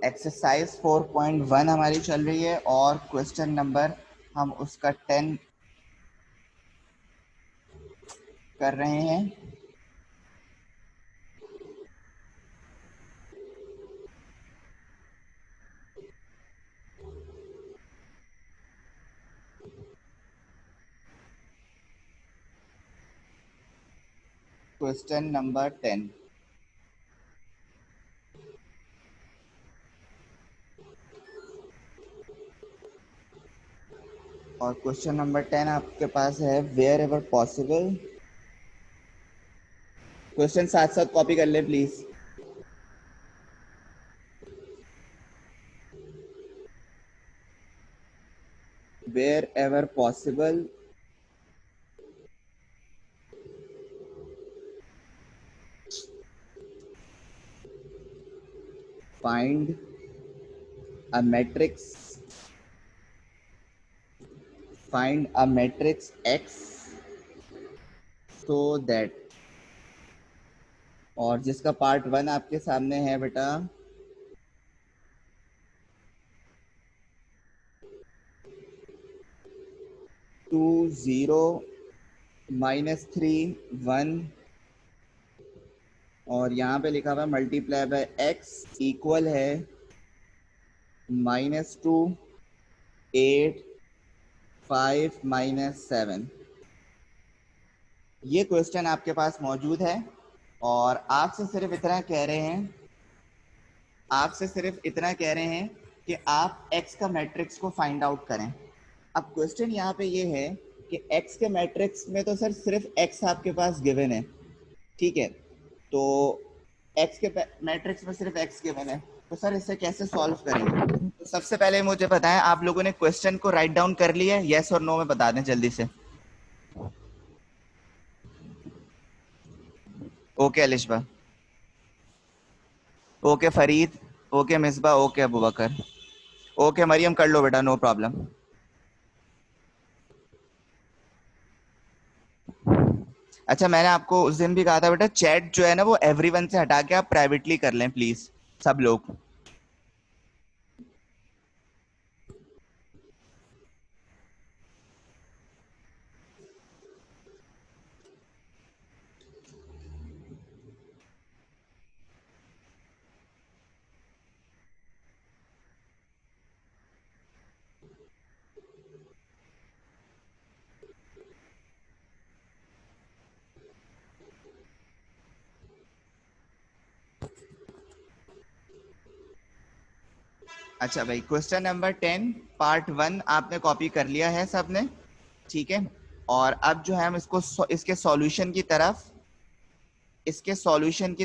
Exercise 4.1 हमारी चल रही है और क्वेश्चन नंबर हम उसका 10 कर रहे हैं। Question number 10। और क्वेश्चन नंबर 10 आपके पास है वेयर एवर पॉसिबल। क्वेश्चन साथ साथ कॉपी कर ले please. Wherever possible find a matrix find a matrix X so that, और जिसका पार्ट 1 आपके सामने है बेटा 2 0 -3 1 और यहाँ पे लिखा हुआ है मल्टीप्लाई बाय x इक्वल है -2 8 5 -7। ये क्वेश्चन आपके पास मौजूद है और आपसे सिर्फ इतना कह रहे हैं कि आप x का मैट्रिक्स को फाइंड आउट करें। अब क्वेश्चन यहाँ पे ये है कि x के मैट्रिक्स में तो सर सिर्फ x आपके पास गिवन है, ठीक है, तो x के मैट्रिक्स में सिर्फ x गिवन है, तो सर इसे कैसे सॉल्व करेंगे? तो सबसे पहले मुझे बताएं, आप लोगों ने क्वेश्चन को राइट डाउन कर लिया है? यस और नो में बता दें जल्दी से। Okay Alishba, okay Farid, okay Misbah, okay Abu Bakar, okay Maryam, कर लो बेटा, नो प्रॉब्लम। अच्छा, मैंने आपको उस दिन भी कहा था बेटा, चैट जो है ना वो एवरीवन से हटा के आप प्राइवेटली कर लें प्लीज, सब लोग। अच्छा भाई, क्वेश्चन नंबर 10 पार्ट 1 आपने कॉपी कर लिया है सबने, ठीक है। और अब जो है हम इसके सॉल्यूशन की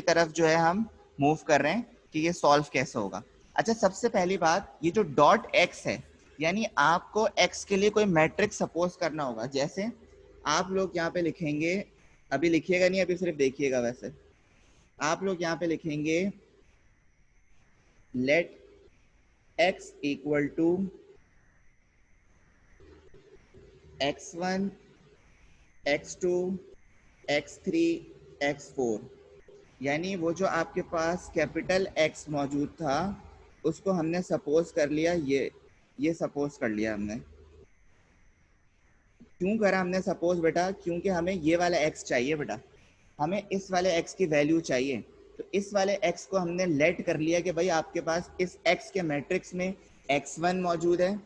तरफ जो है हम मूव कर रहे हैं कि ये सॉल्व कैसे होगा। अच्छा, सबसे पहली बात, ये जो डॉट एक्स है, यानी आपको एक्स के लिए कोई मैट्रिक्स सपोज करना होगा। जैसे आप लोग यहाँ पे लिखेंगे, अभी लिखिएगा नहीं, अभी सिर्फ देखिएगा। वैसे आप लोग यहाँ पे लिखेंगे late x equal to x1 x2 x3 x4, यानी वो जो आपके पास कैपिटल X मौजूद था उसको हमने सपोज कर लिया, ये सपोज कर लिया हमने। क्यों करा हमने सपोज बेटा? क्योंकि हमें ये वाला x चाहिए बेटा, हमें इस वाले x की वैल्यू चाहिए। तो इस वाले x को हमने लेट कर लिया कि भाई आपके पास इस x के मैट्रिक्स में x1 मौजूद है,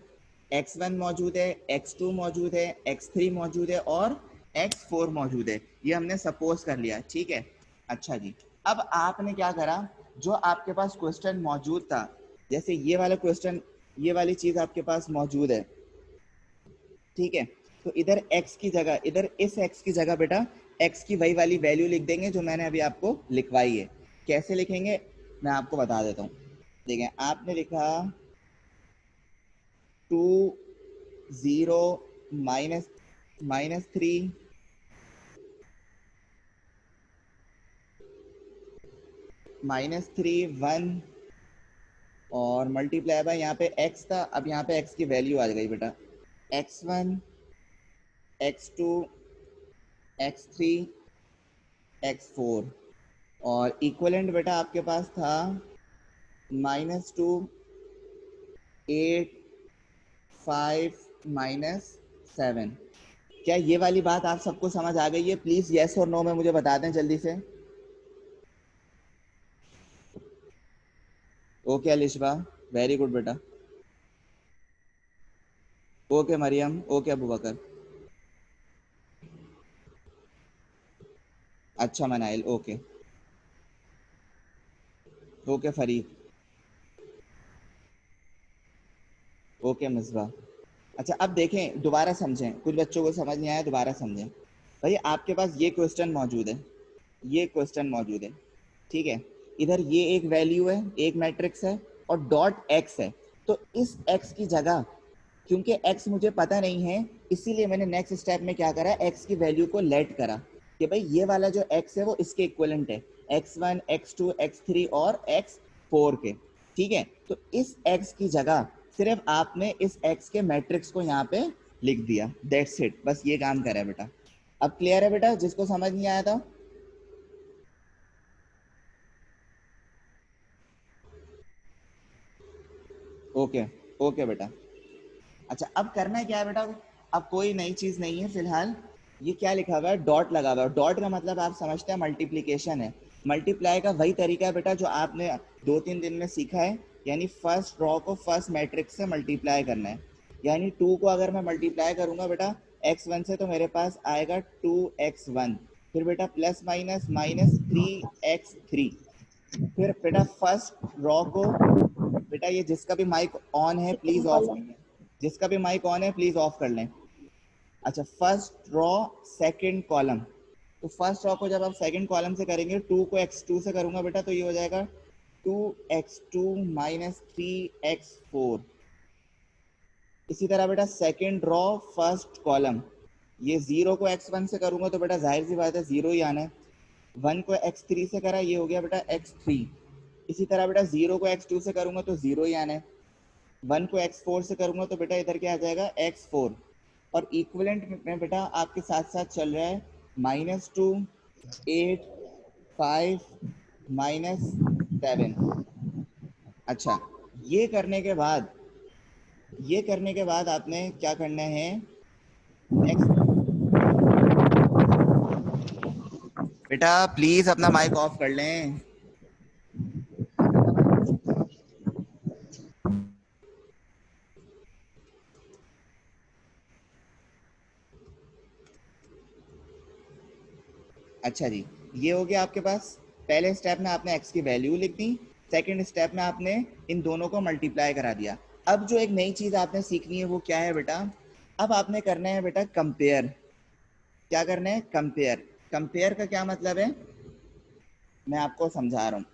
x1 मौजूद है, x2 मौजूद है, x3 मौजूद है और x4 मौजूद है। ये हमने सपोज कर लिया, ठीक है। अच्छा जी, अब आपने क्या करा, जो आपके पास क्वेश्चन मौजूद था, जैसे ये वाला क्वेश्चन, ये वाली चीज आपके पास मौजूद है, ठीक है, तो इधर x की जगह, इधर इस x की जगह बेटा x की वही वाली वैल्यू लिख देंगे जो मैंने अभी आपको लिखवाई है। कैसे लिखेंगे मैं आपको बता देता हूँ। देखिए, आपने लिखा 2 0 -3 -3 1 और मल्टीप्लाई बाय यहाँ पे x था, अब यहाँ पे x की वैल्यू आ गई बेटा, x1 x2 x3 x4 और इक्वलेंट बेटा आपके पास था -2 8 5 -7। क्या ये वाली बात आप सबको समझ आ गई है? प्लीज यस और नो में मुझे बता दें जल्दी से। ओके अलिशबा, वेरी गुड बेटा। ओके मरियम, ओके अबू बकर, अच्छा Manahil, okay okay Farid, okay Misbah. अच्छा अब देखें, दोबारा समझें, कुछ बच्चों को समझ नहीं आया, दोबारा समझें। भाई आपके पास ये क्वेश्चन मौजूद है, ये क्वेश्चन मौजूद है, ठीक है। इधर ये एक वैल्यू है, एक मैट्रिक्स है और डॉट एक्स है। तो इस एक्स की जगह, क्योंकि एक्स मुझे पता नहीं है, इसीलिए मैंने नेक्स्ट स्टेप में क्या करा, एक्स की वैल्यू को लेट करा कि भाई ये वाला जो एक्स है वो इसके इक्विवेलेंट है, x1 x2 x3 और x4 के, ठीक है। तो इस x की जगह सिर्फ आपने इस x के मैट्रिक्स को यहाँ पे लिख दिया, दैट्स इट, बस ये काम करा है बेटा। अब क्लियर है बेटा, जिसको समझ नहीं आया था? ओके ओके बेटा। अच्छा अब करना है क्या है बेटा, अब कोई नई चीज नहीं है फिलहाल। ये क्या लिखा हुआ है, डॉट लगा हुआ है। डॉट का मतलब आप समझते हैं मल्टीप्लीकेशन है। मल्टीप्लाई का वही तरीका है बेटा जो आपने 2-3 दिन में सीखा है, यानी फर्स्ट रॉ को फर्स्ट मैट्रिक्स से मल्टीप्लाई करना है। यानी 2 को अगर मैं मल्टीप्लाई करूंगा बेटा x1 से, तो मेरे पास आएगा 2x1, फिर बेटा प्लस माइनस -3x3। फिर बेटा फर्स्ट रॉ को, बेटा ये जिसका भी माइक ऑन है प्लीज ऑफ कर लें, जिसका भी माइक ऑन है प्लीज ऑफ कर लें। अच्छा फर्स्ट रॉ सेकंड कॉलम, तो फर्स्ट रॉ को जब आप सेकंड कॉलम से करेंगे, 2 को x2 से करूंगा बेटा, तो ये हो जाएगा 2x2 -3x4। इसी तरह बेटा सेकंड रॉ फर्स्ट कॉलम, ये 0 को x1 से करूंगा तो बेटा जाहिर सी बात है 0 ही आना है। 1 को x3 से करा, ये हो गया बेटा x3। इसी तरह बेटा 0 को x2 से करूंगा तो 0 ही आना है। 1 को x4 से करूंगा तो बेटा इधर क्या आ जाएगा x4। और इक्विवेलेंट में बेटा आपके साथ साथ चल रहा है -2 8 5 -7। अच्छा ये करने के बाद, ये करने के बाद आपने क्या करना है, नेक्स्ट बेटा प्लीज अपना माइक ऑफ कर लें। अच्छा जी, ये हो गया आपके पास। पहले स्टेप में आपने x की वैल्यू लिख दी, सेकंड स्टेप में आपने इन दोनों को मल्टीप्लाई करा दिया। अब जो एक नई चीज आपने सीखनी है वो क्या है बेटा, अब आपने करना है बेटा कंपेयर। क्या करना है, कंपेयर। कंपेयर का क्या मतलब है, मैं आपको समझा रहा हूँ।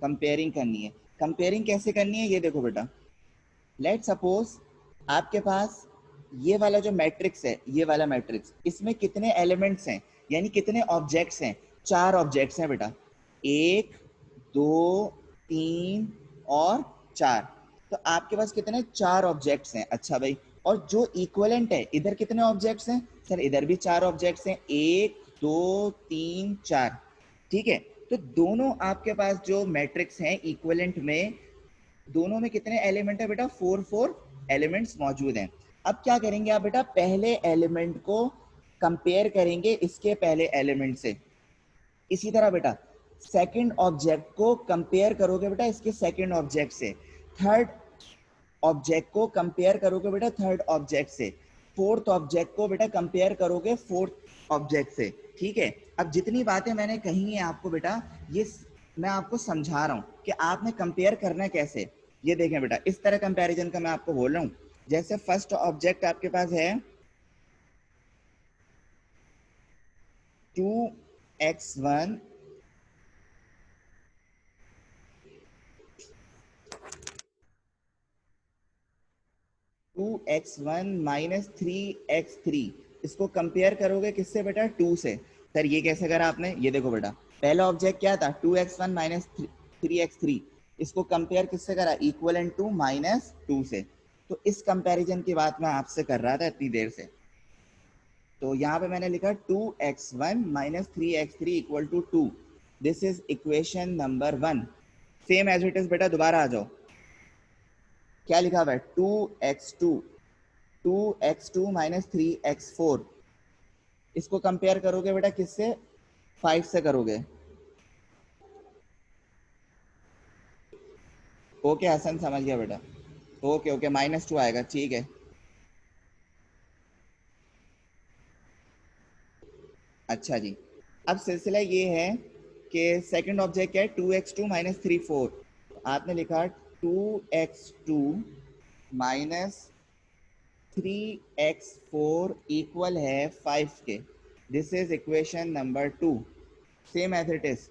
कंपेयरिंग करनी है। कंपेयरिंग कैसे करनी है, ये देखो बेटा, लेट सपोज आपके पास ये वाला जो मैट्रिक्स है, ये वाला मैट्रिक्स, इसमें कितने एलिमेंट्स हैं, यानी कितने ऑब्जेक्ट्स हैं, 4 ऑब्जेक्ट्स हैं बेटा, 1 2 3 और 4। तो आपके पास कितने, 4 ऑब्जेक्ट्स हैं। अच्छा भाई, और जो इक्वलेंट है, इधर कितने ऑब्जेक्ट्स हैं सर, इधर भी 4 ऑब्जेक्ट्स हैं, 1 2 3 4, ठीक है। तो दोनों आपके पास जो मैट्रिक्स हैं इक्वलेंट में, दोनों में कितने एलिमेंट है बेटा, 4 एलिमेंट्स मौजूद हैं। अब क्या करेंगे आप बेटा, पहले एलिमेंट को कंपेयर करेंगे इसके पहले एलिमेंट से। इसी तरह बेटा सेकंड ऑब्जेक्ट को कंपेयर करोगे बेटा इसके सेकंड ऑब्जेक्ट से, थर्ड ऑब्जेक्ट को कंपेयर करोगे बेटा थर्ड ऑब्जेक्ट से, फोर्थ ऑब्जेक्ट को बेटा कंपेयर करोगे फोर्थ ऑब्जेक्ट से, ठीक है। अब जितनी बातें मैंने कही हैं आपको बेटा, ये मैं आपको समझा रहा हूँ कि आपने कंपेयर करना कैसे। ये देखें बेटा, इस तरह कंपैरिजन का मैं आपको बोल रहा हूँ। जैसे फर्स्ट ऑब्जेक्ट आपके पास है 2x1 -3x3, इसको कंपेयर करोगे किससे बेटा, 2 से। सर ये कैसे करा आपने, ये देखो बेटा, पहला ऑब्जेक्ट क्या था, 2x1 -3x3, इसको कंपेयर किससे करा, इक्वलेंट टू -2 से। तो इस कंपैरिजन की बात मैं आपसे कर रहा था इतनी देर से। तो यहाँ पे मैंने लिखा 2x1 minus 3x3 equal to 2। This is equation number 1। Same as it is बेटा, दोबारा आ जाओ। क्या लिखा हुआ है? 2x2 minus 3x4। इसको कंपेयर करोगे बेटा किससे? 5 से करोगे। ओके हसन, समझ गया बेटा। ओके ओके, -2 आएगा, ठीक है। अच्छा जी, अब सिलसिला ये है कि सेकंड ऑब्जेक्ट क्या है? 2x2 minus 3 4। आपने लिखा 2x2 माइनस 3x4 इक्वल है 5 के। This is equation number 2। Same as it is.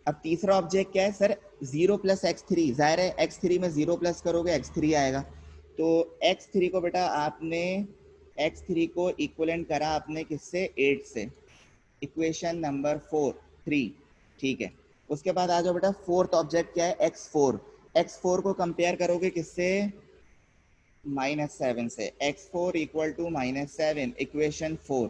अब तीसरा ऑब्जेक्ट क्या है सर? 0 plus x3। जाहिर है x3 में 0 प्लस करोगे x3 आएगा। तो x3 को बेटा आपने x3 को इक्वलेंट करा आपने किससे? 8 से। Equation number 4 3। ठीक है, उसके बाद आ जाओ बेटा, फोर्थ ऑब्जेक्ट क्या है? x4। x4 को कंपेयर करोगे किससे? -7 से। x4 equal to -7, equation 4।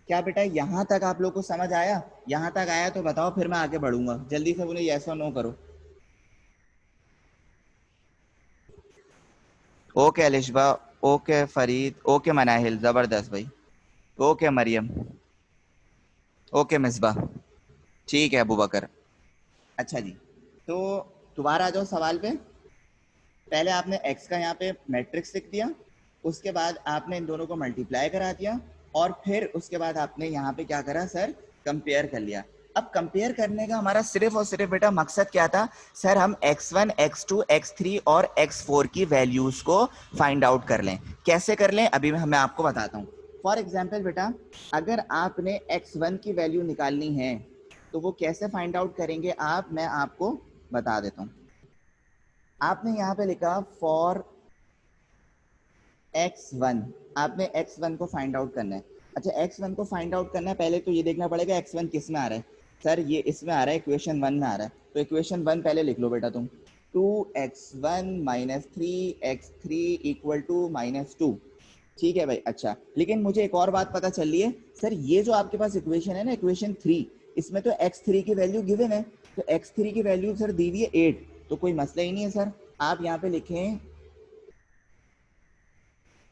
क्या बेटा यहाँ तक आप लोग को समझ आया? यहाँ तक आया तो बताओ, फिर मैं आगे बढ़ूंगा। जल्दी से बोले यस और नो करो। Okay Alishba, okay Farid, okay Manahil, जबरदस्त भाई। ओके मरियम, ओके मिसबा, ठीक है अबू बकर। अच्छा जी, तो दोबारा आ जाओ सवाल पे। पहले आपने x का यहाँ पे मैट्रिक्स लिख दिया, उसके बाद आपने इन दोनों को मल्टीप्लाई करा दिया, और फिर उसके बाद आपने यहाँ पे क्या करा सर? कंपेयर कर लिया। अब कंपेयर करने का हमारा सिर्फ और सिर्फ बेटा मकसद क्या था सर? हम x1 x2 x3 और x4 की वैल्यूज को फाइंड आउट कर लें। कैसे कर लें अभी मैं आपको बताता हूँ। फॉर एग्जाम्पल बेटा, अगर आपने x1 की वैल्यू निकालनी है तो वो कैसे फाइंड आउट करेंगे आप? मैं आपको बता देता हूँ। आपने यहाँ पे लिखा फॉर x1। आपने x1 को फाइंड आउट करना है। अच्छा, x1 को फाइंड आउट करना है, पहले तो ये देखना पड़ेगा x1 किस में आ रहा है। सर ये इसमें आ रहा है, इक्वेशन 1 में आ रहा है। तो इक्वेशन 1 पहले लिख लो बेटा तुम। 2x1 minus 3x3 equal to -2। ठीक है भाई। अच्छा, लेकिन मुझे एक और बात पता चल रही है सर, ये जो आपके पास इक्वेशन है ना, इक्वेशन 3, इसमें तो x3 की वैल्यू गिवन है। तो x3 की वैल्यू सर दी हुई है 8, तो कोई मसला ही नहीं है सर। आप यहाँ पे लिखें,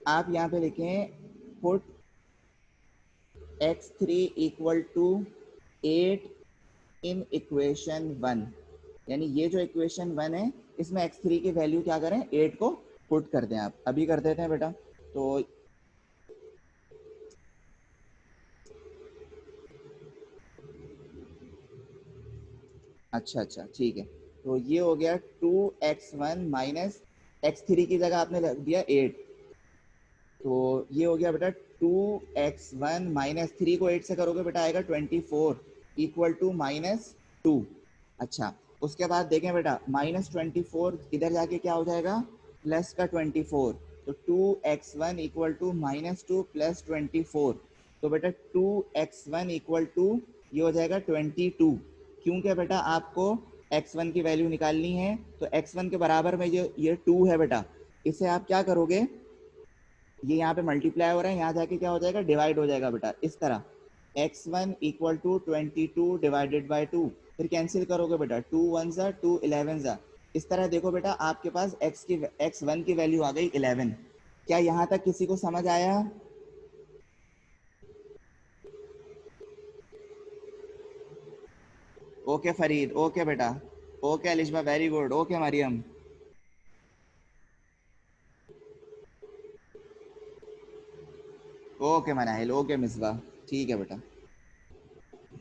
आप यहाँ पे लिखें put x3 equal to 8 in equation 1। यानी ये जो इक्वेशन 1 है, इसमें x3 की वैल्यू क्या करें? 8 को पुट कर दें। आप अभी कर देते हैं बेटा। तो अच्छा अच्छा, ठीक है। तो ये हो गया 2x1 माइनस x3 की जगह आपने रख दिया 8। तो ये हो गया बेटा 2x1 माइनस 3 को 8 से करोगे बेटा आएगा 24 इक्वल टू -2। अच्छा, उसके बाद देखें बेटा, -24 इधर जाके क्या हो जाएगा? प्लस का 24। तो 2x1 इक्वल टू -2 प्लस 24। तो बेटा 2x1 इक्वल टू ये हो जाएगा 22। क्योंकि बेटा आपको x1 की वैल्यू निकालनी है, तो x1 के बराबर में ये 2 है बेटा, इसे आप क्या करोगे? ये यहाँ पे मल्टीप्लाई हो रहा है, यहाँ जाके क्या हो जाएगा? डिवाइड हो जाएगा बेटा, इस तरह। x1 equal to 22 divided by 2। फिर कैंसिल करोगे बेटा, 2 1 ज़ा 2 11 ज़ा। इस तरह देखो बेटा, आपके पास x1 की वैल्यू आ गई 11। क्या यहाँ तक किसी को समझ आया? ओके फरीद, ओके बेटा, okay Alishba, very good, okay Maryam, okay Manahil, okay Misba, ठीक है बेटा।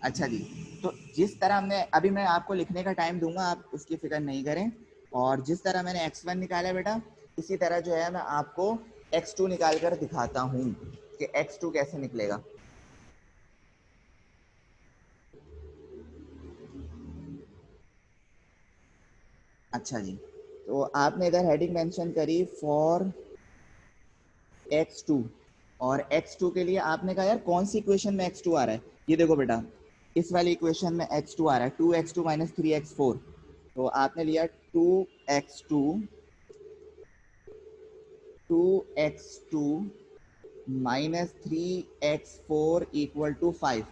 अच्छा जी, तो जिस तरह हमने अभी, मैं आपको लिखने का टाइम दूंगा, आप उसकी फिक्र नहीं करें। और जिस तरह मैंने x1 निकाला बेटा, इसी तरह जो है मैं आपको x2 निकाल कर दिखाता हूँ कि x2 कैसे निकलेगा। अच्छा जी, तो आपने इधर हेडिंग मेंशन करी फॉर x2, और x2 के लिए आपने कहा यार कौन सी इक्वेशन में x2 आ रहा है? ये देखो बेटा, इस वाली इक्वेशन में x2 आ रहा है, 2x2 माइनस 3x4। तो आपने लिया 2x2 2x2 -3x4 = 5।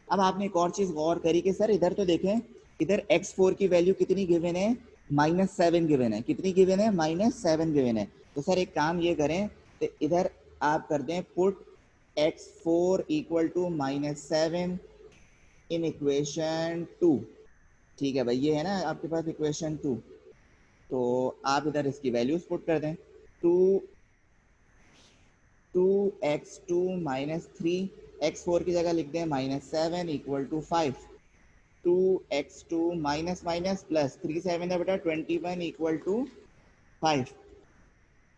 अब आपने एक और चीज गौर करी कि सर इधर तो देखें, इधर x4 की वैल्यू कितनी गिवन है, -7 गिवन है। कितनी गिवन है? -7 गिवन है। तो सर एक काम ये करें, तो इधर आप कर दें पुट x4 = -7 इन इक्वेशन 2। ठीक है भाई, ये है ना आपके पास इक्वेशन 2। तो आप इधर इसकी वैल्यूज पुट कर दें। 2x2 -3, x4 की जगह लिख दें -7 = 5। 2x2 माइनस माइनस प्लस 3 7 है बेटा 21 = 5।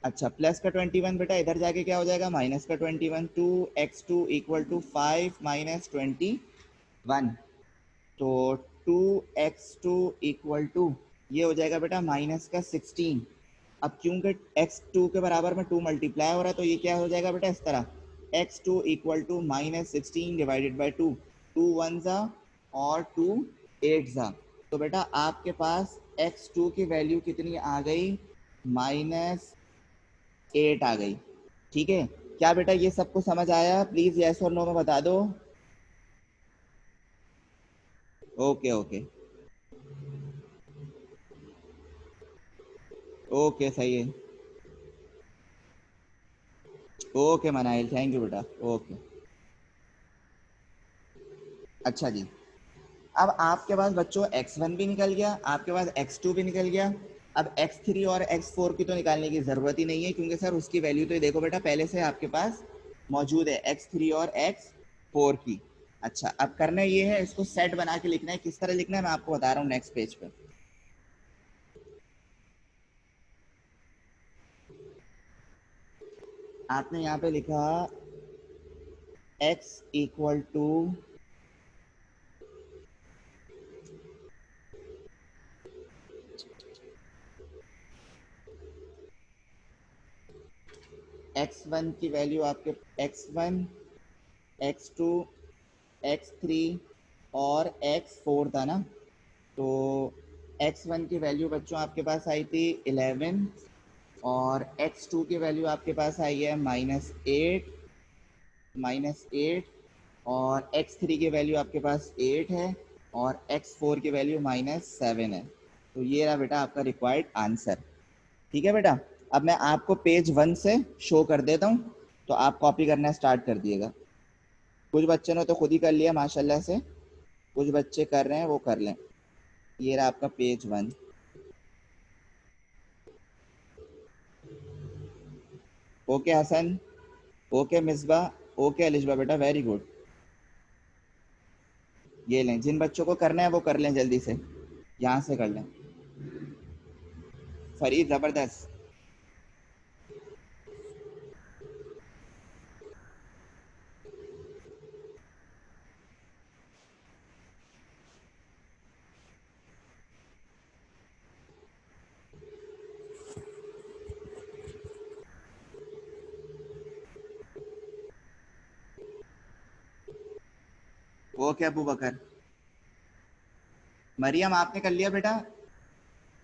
अच्छा, प्लस का 21 बेटा इधर जाके क्या हो जाएगा? माइनस का 21। 2x2 = 5 - 21। तो 2x2 = ये हो जाएगा बेटा माइनस का 16। अब क्योंकि x2 के बराबर में 2 मल्टीप्लाई हो रहा है, तो ये क्या हो जाएगा बेटा इस तरह, x2 = -16 डिवाइडेड बाई 2। 2 1 ज़ा और 2 8 ज़ा। तो बेटा आपके पास x2 की वैल्यू कितनी आ गई? -8 आ गई। ठीक है, क्या बेटा ये सबको समझ आया? प्लीज यस और नो में बता दो। ओके ओके ओके, सही है। ओके मनाइल, थैंक यू बेटा। ओके, अच्छा जी। अब आपके पास बच्चों x1 भी निकल गया, आपके पास x2 भी निकल गया। अब x3 और x4 की तो निकालने की ज़रूरत ही नहीं है, क्योंकि सर उसकी वैल्यू तो ये देखो बेटा पहले से आपके पास मौजूद है, x3 और x4 की। अच्छा, अब करना ये है, इसको सेट बना के लिखना है। किस तरह लिखना है मैं आपको बता रहा हूँ नेक्स्ट पेज पे। आपने यहाँ पे लिखा x = x1 की वैल्यू आपके x1 x2 x3 और x4 था ना। तो x1 की वैल्यू बच्चों आपके पास आई थी 11, और x2 की वैल्यू आपके पास आई है -8, और x3 की वैल्यू आपके पास 8 है, और x4 की वैल्यू -7 है। तो ये रहा बेटा आपका रिक्वायर्ड आंसर। ठीक है बेटा, अब मैं आपको पेज 1 से शो कर देता हूँ, तो आप कॉपी करना स्टार्ट कर दिएगा। कुछ बच्चों ने तो खुद ही कर लिया माशाल्लाह से, कुछ बच्चे कर रहे हैं, वो कर लें। ये रहा आपका page 1। Okay Hasan, okay Misbah, okay Alishba बेटा, वेरी गुड। ये लें, जिन बच्चों को करना है वो कर लें जल्दी से, यहाँ से कर लें। फरीद ज़बरदस्त। ओके अबू बकर। मरियम आपने कर लिया बेटा,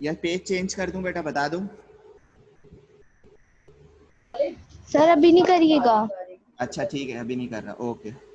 या पेज चेंज कर दूं बेटा, बता दूं? सर अभी नहीं करिएगा। अच्छा ठीक है, अभी नहीं कर रहा, ओके।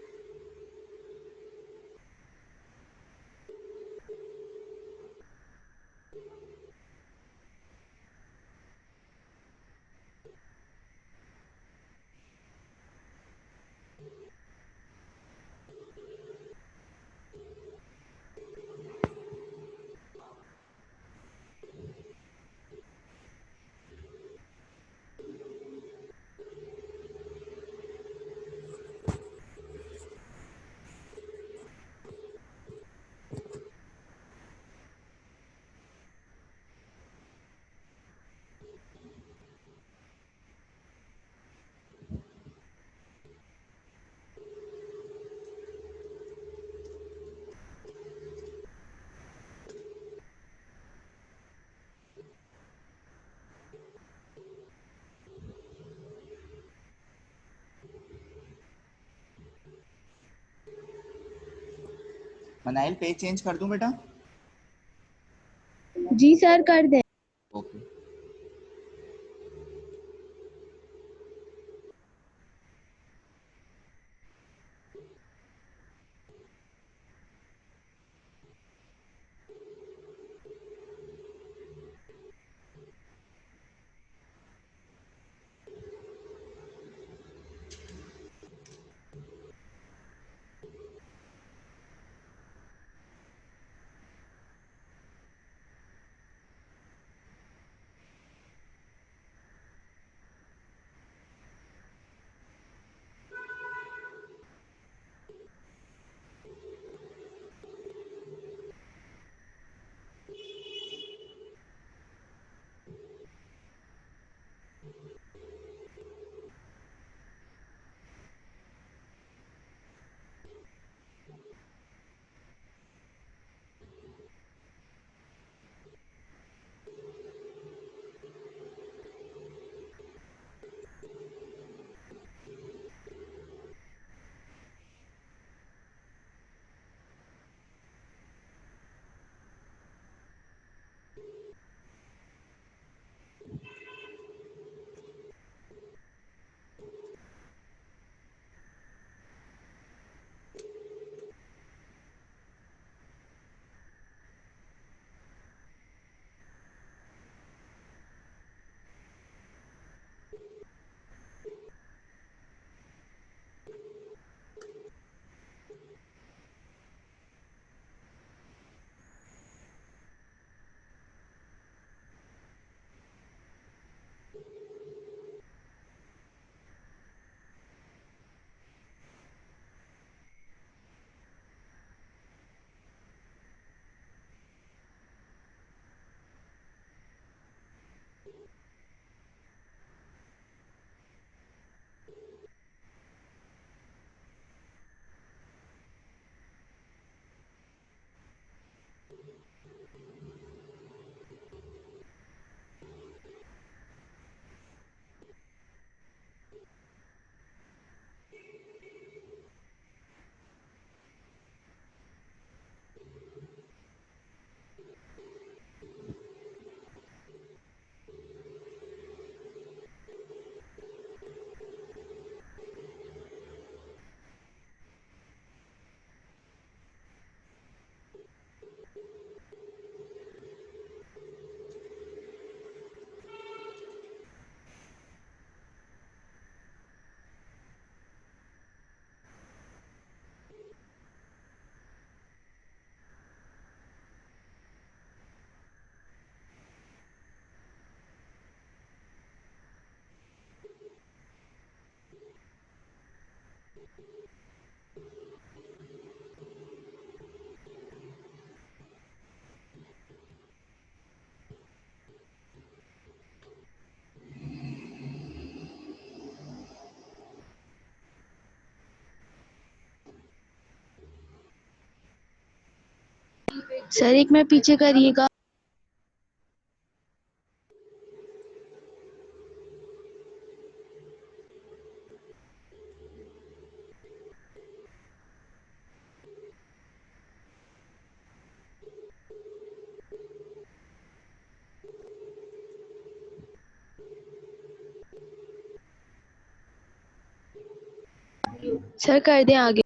मनाइल पेज चेंज कर दूं बेटा? जी सर कर दे। ओके। सर एक मिनट पीछे करिएगा। सर कर दें आगे।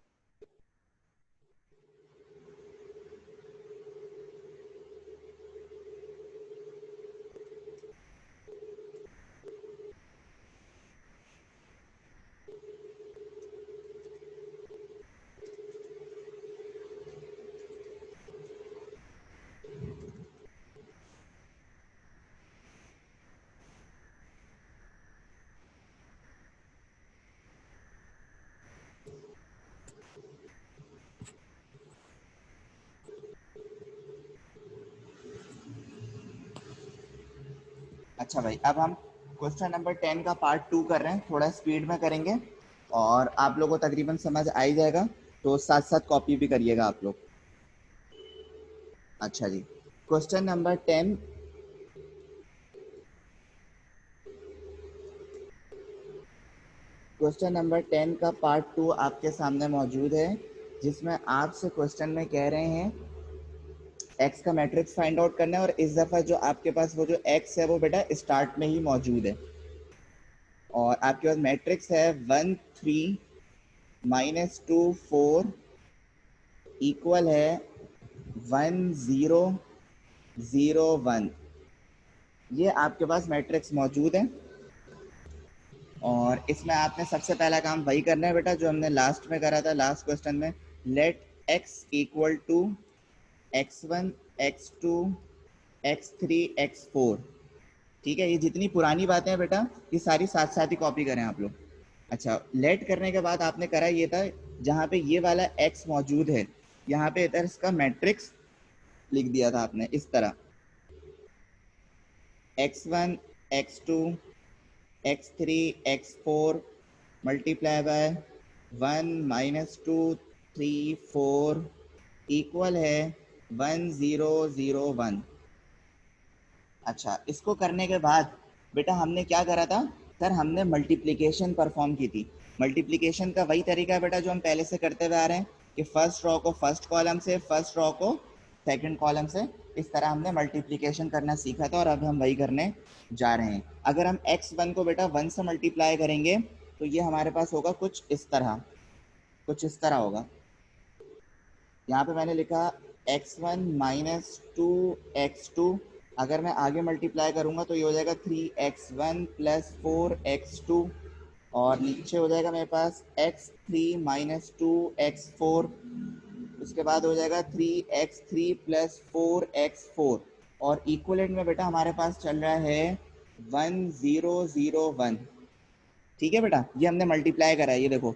अच्छा भाई, अब हम क्वेश्चन नंबर 10 का पार्ट 2 कर रहे हैं, थोड़ा स्पीड में करेंगे और आप लोगों को तकरीबन समझ आ ही जाएगा, तो साथ साथ कॉपी भी करिएगा आप लोग। अच्छा जी, क्वेश्चन नंबर 10। क्वेश्चन नंबर 10 का पार्ट 2 आपके सामने मौजूद है, जिसमें आपसे क्वेश्चन में कह रहे हैं एक्स का मैट्रिक्स फाइंड आउट करना है, और इस दफ़ा जो आपके पास वो जो एक्स है वो बेटा स्टार्ट में ही मौजूद है, और आपके पास मैट्रिक्स है 1 3 -2 4 इक्वल है 1 0 0 1। ये आपके पास मैट्रिक्स मौजूद है, और इसमें आपने सबसे पहला काम वही करना है बेटा जो हमने लास्ट में करा था, लास्ट क्वेश्चन में, let x equal to x1 x2 x3 x4। ठीक है, ये जितनी पुरानी बातें हैं बेटा ये सारी साथ साथ ही कॉपी करें आप लोग। अच्छा, लेट करने के बाद आपने करा ये था, जहाँ पे ये वाला x मौजूद है यहाँ पे इधर इसका मैट्रिक्स लिख दिया था आपने इस तरह, x1 x2 x3 x4 multiply by 1 -2 3 4 equal है 1 0 0 1। अच्छा, इसको करने के बाद बेटा हमने क्या करा था सर, हमने मल्टीप्लिकेशन परफॉर्म की थी। मल्टीप्लिकेशन का वही तरीका है बेटा जो हम पहले से करते हुए आ रहे हैं कि फर्स्ट रो को फर्स्ट कॉलम से, फर्स्ट रो को सेकंड कॉलम से, इस तरह हमने मल्टीप्लिकेशन करना सीखा था और अब हम वही करने जा रहे हैं। अगर हम x1 को बेटा 1 से मल्टीप्लाई करेंगे तो ये हमारे पास होगा कुछ इस तरह, कुछ इस तरह होगा। यहाँ पे मैंने लिखा x1 - 2x2, अगर मैं आगे मल्टीप्लाई करूँगा तो ये हो जाएगा 3x1 + 4x2, और नीचे हो जाएगा मेरे पास x3 - 2x4, उसके बाद हो जाएगा 3x3 + 4x4, और इक्वलेंट में बेटा हमारे पास चल रहा है 1 0 0 1। ठीक है बेटा, ये हमने मल्टीप्लाई करा है, ये देखो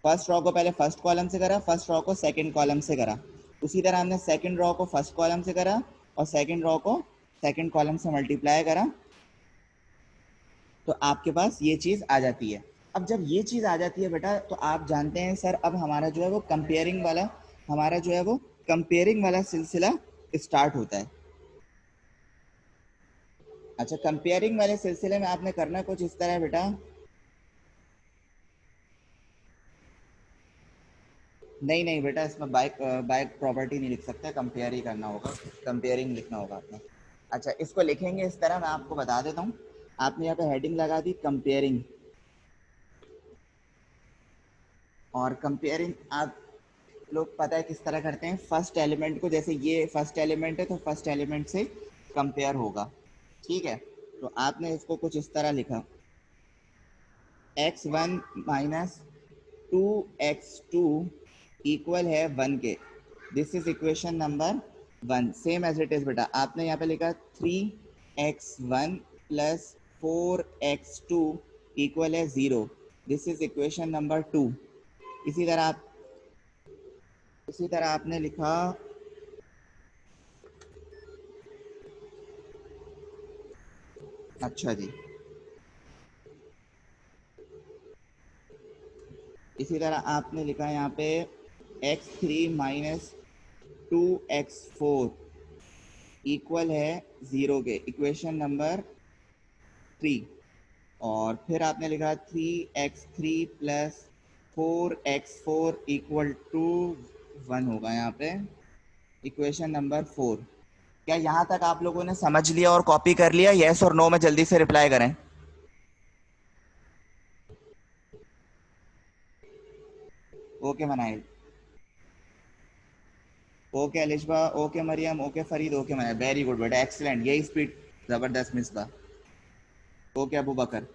फर्स्ट रो को पहले फर्स्ट कॉलम से करा, फर्स्ट रो को सेकंड कॉलम से करा, उसी तरह हमने सेकंड रो को फर्स्ट कॉलम से करा और सेकंड रो को सेकंड कॉलम से मल्टीप्लाई करा, तो आपके पास ये चीज़ आ जाती है। अब जब ये चीज़ आ जाती है बेटा तो आप जानते हैं सर अब हमारा जो है वो कंपेयरिंग वाला, हमारा जो है वो कंपेयरिंग वाला सिलसिला स्टार्ट होता है। अच्छा, कंपेयरिंग वाले सिलसिले में आपने करना कुछ इस तरह है बेटा, नहीं नहीं बेटा इसमें बाइक बाइक प्रॉपर्टी नहीं लिख सकते, कंपेयर ही करना होगा, कंपेयरिंग लिखना होगा आपने। अच्छा, इसको लिखेंगे इस तरह, मैं आपको बता देता हूँ। आपने यहाँ पे हेडिंग लगा दी कंपेयरिंग, और कंपेयरिंग आप लोग पता है किस तरह करते हैं, फर्स्ट एलिमेंट को, जैसे ये फर्स्ट एलिमेंट है तो फर्स्ट एलिमेंट से कंपेयर होगा। ठीक है, तो आपने इसको कुछ इस तरह लिखा x1 - 2x2 इक्वल है 1 के, this is equation number 1। Same as it is बेटा, आपने यहाँ पे लिखा 3x1 + 4x2 इक्वल है 0, दिस इज इक्वेशन नंबर 2। इसी तरह आपने लिखा अच्छा जी, इसी तरह आपने लिखा यहाँ पे x3 - 2x4 इक्वल है 0 के, इक्वेशन नंबर 3। और फिर आपने लिखा 3x3 + 4x4 इक्वल टू 1 होगा यहाँ पे, इक्वेशन नंबर 4। क्या यहाँ तक आप लोगों ने समझ लिया और कॉपी कर लिया? यस और नो में जल्दी से रिप्लाई करें। Okay Manahil, okay Alishba, okay Maryam, okay Farid, okay Manahil, very good बेटा, एक्सीलेंट, यही स्पीड, जबरदस्त मिसबा, ओके अबू बकर।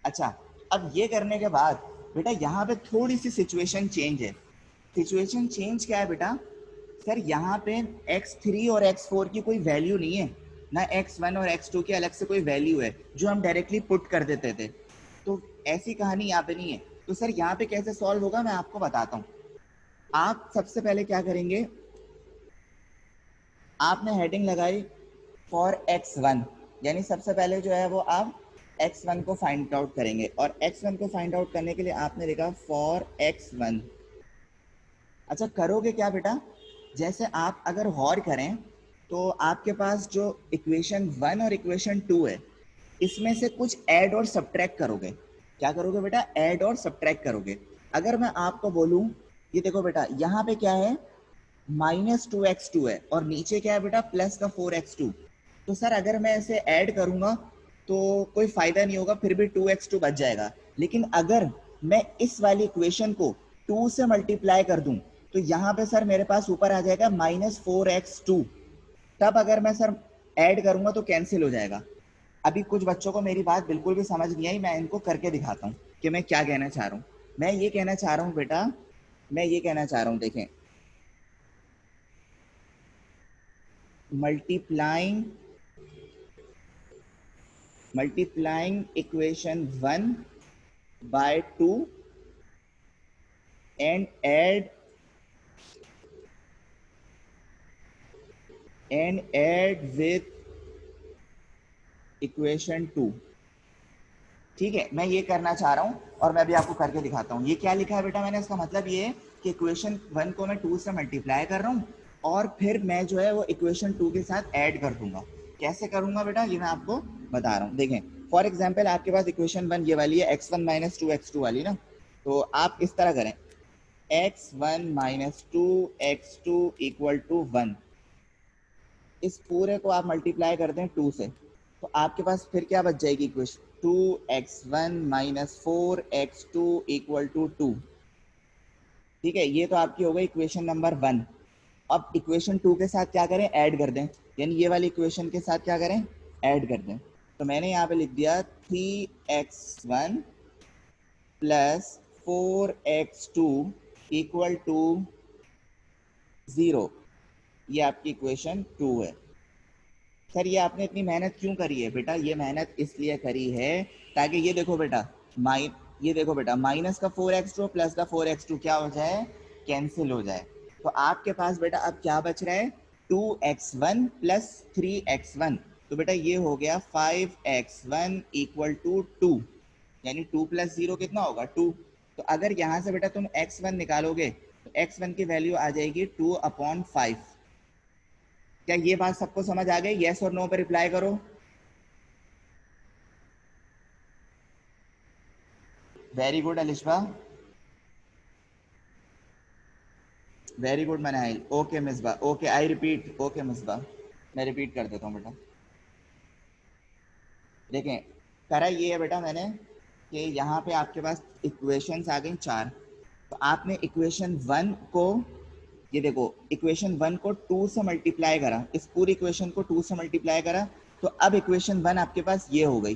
अच्छा, अब ये करने के बाद बेटा यहाँ पे थोड़ी सी सिचुएशन चेंज है। सिचुएशन चेंज क्या है बेटा, सर यहाँ पे x3 और x4 की कोई वैल्यू नहीं है, ना x1 और x2 की अलग से कोई वैल्यू है जो हम डायरेक्टली पुट कर देते थे, तो ऐसी कहानी यहाँ पे नहीं है। तो सर यहाँ पे कैसे सॉल्व होगा मैं आपको बताता हूँ। आप सबसे पहले क्या करेंगे, आपने हेडिंग लगाई फॉर x1, यानी सबसे पहले जो है वो आप x1 को फाइंड आउट करेंगे, और x1 को फाइंड आउट करने के लिए आपने लिखा फॉर x1। अच्छा, करोगे क्या बेटा, जैसे आप अगर गौर करें तो आपके पास जो इक्वेशन 1 और इक्वेशन 2 है इसमें से कुछ ऐड और सब्ट्रैक्ट करोगे। क्या करोगे बेटा, ऐड और सब्ट्रैक्ट करोगे। अगर मैं आपको बोलूं, ये देखो बेटा यहाँ पे क्या है, -2x2 है और नीचे क्या है बेटा, प्लस का 4x2। तो सर अगर मैं इसे ऐड करूंगा तो कोई फायदा नहीं होगा, फिर भी 2x2 बच जाएगा। लेकिन अगर मैं इस वाली इक्वेशन को 2 से मल्टीप्लाई कर दूं तो यहाँ पे सर मेरे पास ऊपर आ जाएगा -4x2, तब अगर मैं सर ऐड करूंगा तो कैंसिल हो जाएगा। अभी कुछ बच्चों को मेरी बात बिल्कुल भी समझ नहीं आई, मैं इनको करके दिखाता हूँ कि मैं क्या कहना चाह रहा हूँ। मैं ये कहना चाह रहा हूँ बेटा मैं ये कहना चाह रहा हूँ, देखें, multiplying equation 1 by 2 and add with equation 2। ठीक है, मैं ये करना चाह रहा हूँ और मैं भी आपको करके दिखाता हूँ। ये क्या लिखा है बेटा मैंने, इसका मतलब ये है कि इक्वेशन 1 को मैं 2 से मल्टीप्लाई कर रहा हूँ और फिर मैं जो है वो इक्वेशन 2 के साथ ऐड कर दूंगा। कैसे करूंगा बेटा, ये मैं आपको बता रहा हूँ। देखें, फॉर एग्जाम्पल आपके पास इक्वेशन 1 ये वाली है, x1 माइनस 2x2 वाली ना, तो आप इस तरह करें, x1 minus 2x2 equal to 1। इस पूरे को आप मल्टीप्लाई कर दें 2 से, तो आपके पास फिर क्या बच जाएगी equation, 2x1 minus 4x2 equal to 2। ठीक है, ये तो आपकी हो गई इक्वेशन नंबर 1। अब इक्वेशन 2 के साथ क्या करें, ऐड कर दें, यानी ये वाली इक्वेशन के साथ क्या करें, ऐड कर दें। तो मैंने यहाँ पे लिख दिया 3x1 plus 4x2 equal to 0। ये आपकी इक्वेशन 2 है। सर ये आपने इतनी मेहनत क्यों करी है बेटा, ये मेहनत इसलिए करी है ताकि ये देखो बेटा, माइनस का 4x2 प्लस का 4x2 क्या हो जाए, कैंसिल हो जाए। तो आपके पास बेटा अब क्या बच रहा है, 2x1 प्लस 3x1। तो बेटा ये हो गया 5x1 इक्वल टू 2, यानी 2 प्लस 0 कितना होगा, 2। तो अगर यहां से बेटा तुम x1 निकालोगे तो x1 की वैल्यू आ जाएगी 2/5। क्या ये बात सबको समझ आ गई, यस और नो पे रिप्लाई करो। Very good Alishba, very good Manahil, okay Misbah, okay I repeat, okay Misbah, मैं रिपीट कर देता हूँ बेटा। देखें, करा ये है बेटा मैंने कि यहाँ पे आपके पास इक्वेशंस आ गई 4। तो आपने इक्वेशन 1 को, ये देखो, इक्वेशन 1 को 2 से मल्टीप्लाई करा, इस पूरी इक्वेशन को 2 से मल्टीप्लाई करा, तो अब इक्वेशन 1 आपके पास ये हो गई।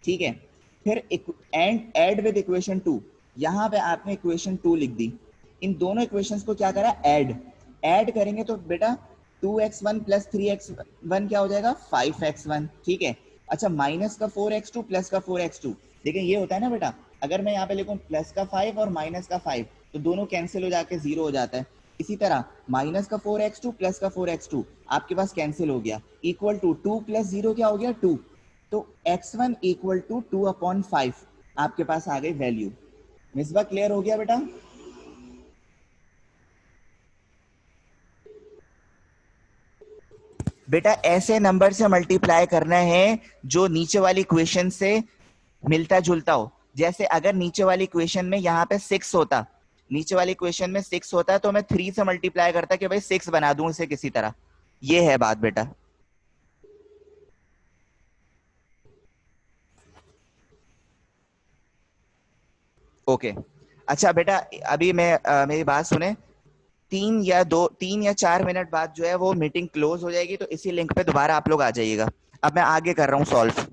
ठीक है, फिर ऐड विद इक्वेशन 2, यहाँ पे आपने इक्वेशन 2 लिख दी। इन दोनों इक्वेशंस को क्या करा, ऐड करेंगे तो बेटा 2x1 प्लस 3x1 क्या हो जाएगा, 5x1। ठीक है, अच्छा माइनस का 4x2 प्लस का 4x2, देखिए ये होता है ना बेटा, अगर मैं यहाँ पे लिखूं प्लस का 5 और माइनस का 5 तो दोनों कैंसिल हो जाके 0 हो जाता है। इसी तरह माइनस का 4x2 प्लस का 4x2 आपके पास कैंसिल हो गया, इक्वल टू 2 प्लस 0 क्या हो गया, 2। तो x1 इक्वल टू 2/5 आपके पास आ गई वैल्यू। मिसबा क्लियर हो गया बेटा। बेटा ऐसे नंबर से मल्टीप्लाई करना है जो नीचे वाली इक्वेशन से मिलता जुलता हो। जैसे अगर नीचे वाली इक्वेशन में यहाँ पे 6 होता, नीचे वाली इक्वेशन में 6 होता तो मैं 3 से मल्टीप्लाई करता कि भाई 6 बना दूं इसे किसी तरह। ये है बात बेटा। ओके, अच्छा बेटा अभी मैं मेरी बात सुने, 3 या 4 मिनट बाद जो है वो मीटिंग क्लोज हो जाएगी, तो इसी लिंक पे दोबारा आप लोग आ जाइएगा। अब मैं आगे कर रहा हूँ सॉल्व।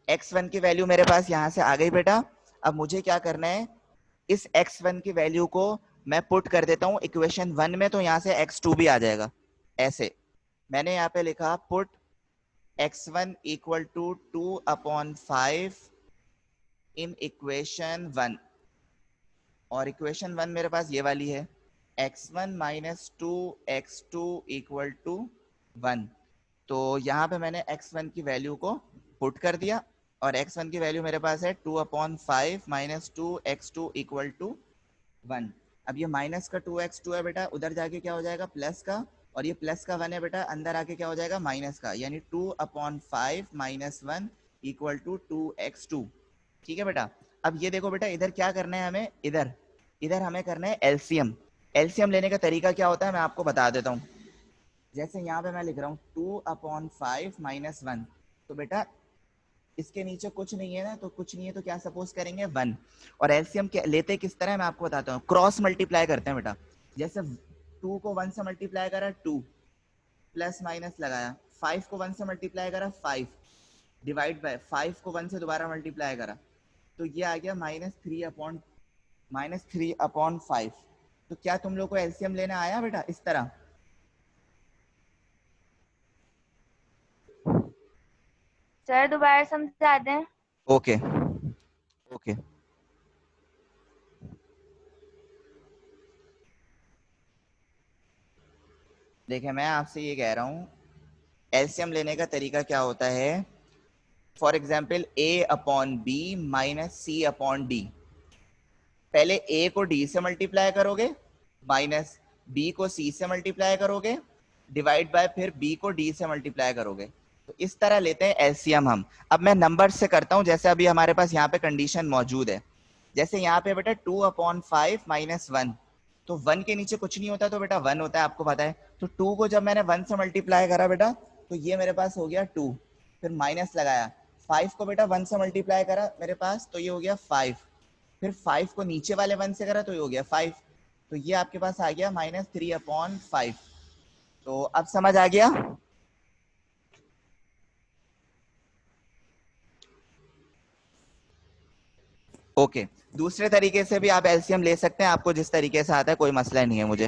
x1 की वैल्यू मेरे पास यहां से आ गई बेटा। अब मुझे क्या करना है, इस x1 की वैल्यू को मैं पुट कर देता हूँ इक्वेशन 1 में, तो यहां से x2 भी आ जाएगा। ऐसे मैंने यहाँ पे लिखा put x1 equal to 2/5 in equation 1, और इक्वेशन 1 मेरे पास ये वाली है, x1 minus 2x2 equal to 1। तो यहाँ पे मैंने x1 की वैल्यू को पुट कर दिया, और x1 की वैल्यू मेरे पास है 2/5 माइनस 2x2 इक्वल टू 1। अब ये माइनस का 2x2 है बेटा, उधर जाके क्या हो जाएगा प्लस का, और ये प्लस का 1 है बेटा, अंदर आके क्या हो जाएगा माइनस का, यानी 2/5 माइनस 1 इक्वल टू 2x2। ठीक है बेटा। अब ये देखो बेटा, इधर क्या करना है हमें, इधर इधर हमें करना है एलसीएम। एलसीएम लेने का तरीका क्या होता है मैं आपको बता देता हूँ। जैसे यहाँ पे मैं लिख रहा हूँ 2/5 माइनस 1, तो बेटा इसके नीचे कुछ नहीं है ना, तो कुछ नहीं है तो क्या सपोज करेंगे 1। और एलसीएम लेते किस तरह मैं आपको बताता हूँ, क्रॉस मल्टीप्लाई करते हैं बेटा। जैसे 2 को 1 से मल्टीप्लाई करा 2, प्लस माइनस लगाया, 5 को 1 से मल्टीप्लाई करा 5, डिवाइड बाय 5 को 1 से दोबारा मल्टीप्लाई करा, तो ये आ गया -3/5। तो क्या तुम लोग को एलसीएम लेना आया बेटा इस तरह? सर दोबारा समझा दें। Okay okay. देखिए मैं आपसे ये कह रहा हूँ, एलसीएम लेने का तरीका क्या होता है। For example A/B minus C/D। पहले A को D से मल्टीप्लाई करोगे, माइनस B को C से मल्टीप्लाई करोगे, डिवाइड बाय फिर B को D से मल्टीप्लाई करोगे। तो इस तरह लेते हैं एलसीएम हम। अब मैं नंबर से करता हूँ, जैसे अभी हमारे पास यहाँ पे कंडीशन मौजूद है। जैसे यहाँ पे बेटा 2/5 माइनस 1, तो 1 के नीचे कुछ नहीं होता तो बेटा 1 होता है, आपको पता है। तो 2 को जब मैंने 1 से मल्टीप्लाई करा बेटा, तो ये मेरे पास हो गया 2, फिर माइनस लगाया। 5 को बेटा 1 से मल्टीप्लाई करा मेरे पास, तो ये हो गया 5, फिर 5 को नीचे वाले 1 से करा तो ये हो गया 5। तो ये आपके पास आ गया -3/5। तो अब समझ आ गया? ओके। दूसरे तरीके से भी आप एलसीएम ले सकते हैं, आपको जिस तरीके से आता है, कोई मसला नहीं है मुझे।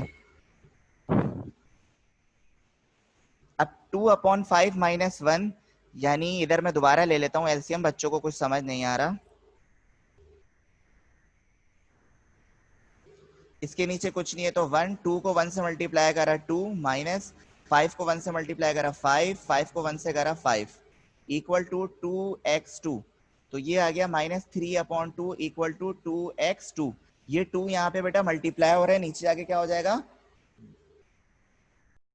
अब 2/5 माइनस 1, यानी इधर मैं दोबारा ले लेता हूँ एलसीएम, बच्चों को कुछ समझ नहीं आ रहा। इसके नीचे कुछ नहीं है तो 1, 2 को 1 से मल्टीप्लाई करा 2, माइनस 5 को 1 से मल्टीप्लाई करा 5, 5 को 1 से करा 5, इक्वल टू 2x2। तो ये आ गया -3/2 इक्वल टू 2x2। ये 2 यहाँ पे बेटा मल्टीप्लाई हो रहा है, नीचे जाके क्या हो जाएगा